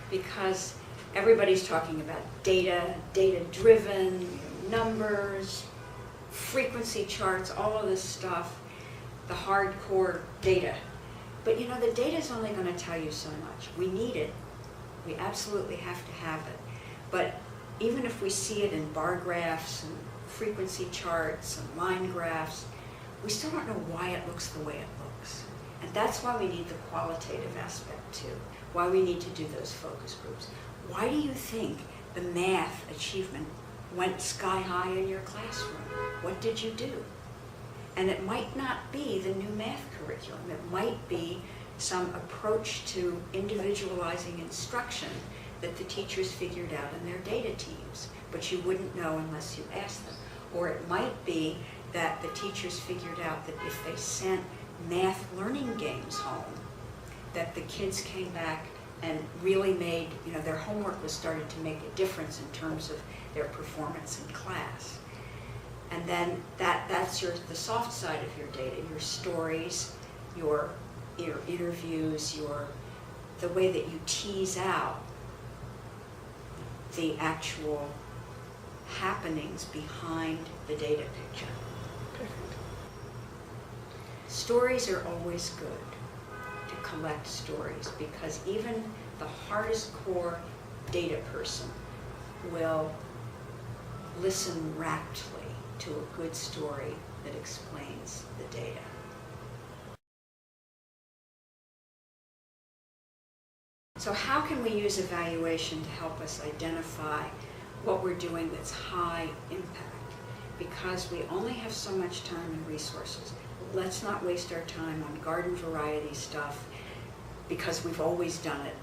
because everybody's talking about data, data-driven, numbers, frequency charts, all of this stuff, the hardcore data. But the data is only going to tell you so much. We need it. We absolutely have to have it. But even if we see it in bar graphs and frequency charts and line graphs, we still don't know why it looks the way it looks. And that's why we need the qualitative aspect too, why we need to do those focus groups. Why do you think the math achievement went sky high in your classroom? What did you do? And it might not be the new math curriculum. It might be some approach to individualizing instruction that the teachers figured out in their data teams, but you wouldn't know unless you asked them. Or it might be that the teachers figured out that if they sent math learning games home, that the kids came back and really made, their homework was started to make a difference in terms of their performance in class. And then that's the soft side of your data, your stories, your interviews, the way that you tease out the actual happenings behind the data picture. Perfect. Stories are always good to collect stories, because even the hardest core data person will listen raptly to a good story that explains the data. So how can we use evaluation to help us identify what we're doing that's high impact? Because we only have so much time and resources. Let's not waste our time on garden variety stuff because we've always done it,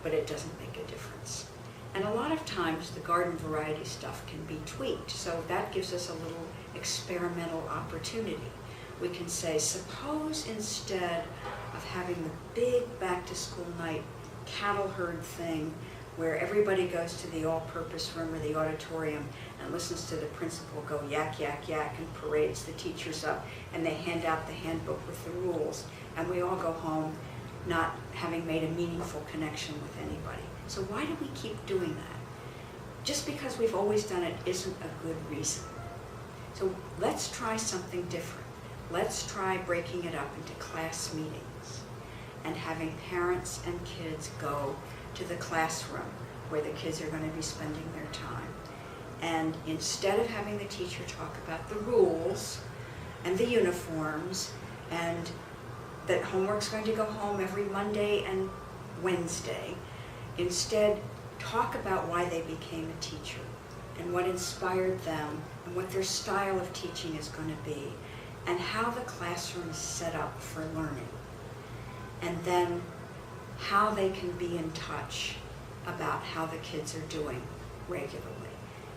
but it doesn't make a difference. And a lot of times the garden variety stuff can be tweaked, so that gives us a little experimental opportunity. We can say, suppose instead of having the big back-to-school night cattle herd thing where everybody goes to the all-purpose room or the auditorium and listens to the principal go yak, yak, yak, and parades the teachers up, and they hand out the handbook with the rules, and we all go home not having made a meaningful connection with anybody. So why do we keep doing that? Just because we've always done it isn't a good reason. So let's try something different. Let's try breaking it up into class meetings and having parents and kids go to the classroom where the kids are going to be spending their time. And instead of having the teacher talk about the rules and the uniforms and that homework's going to go home every Monday and Wednesday, instead talk about why they became a teacher and what inspired them and what their style of teaching is going to be and how the classroom is set up for learning. And then how they can be in touch about how the kids are doing regularly.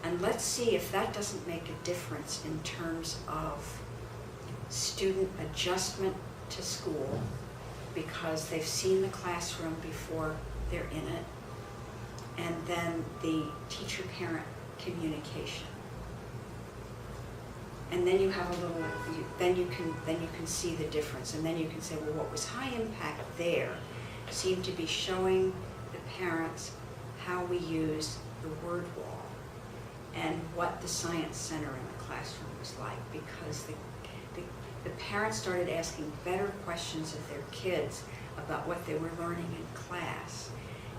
And let's see if that doesn't make a difference in terms of student adjustment to school because they've seen the classroom before they're in it, and then the teacher-parent communication. And then you have a little, then you can see the difference, and then you can say, well, what was high impact there seemed to be showing the parents how we use the word wall and what the science center in the classroom was like, because the parents started asking better questions of their kids about what they were learning in class.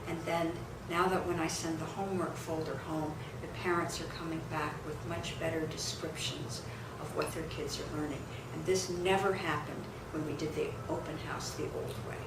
And then now that when I send the homework folder home, the parents are coming back with much better descriptions of what their kids are learning. And this never happened when we did the open house the old way.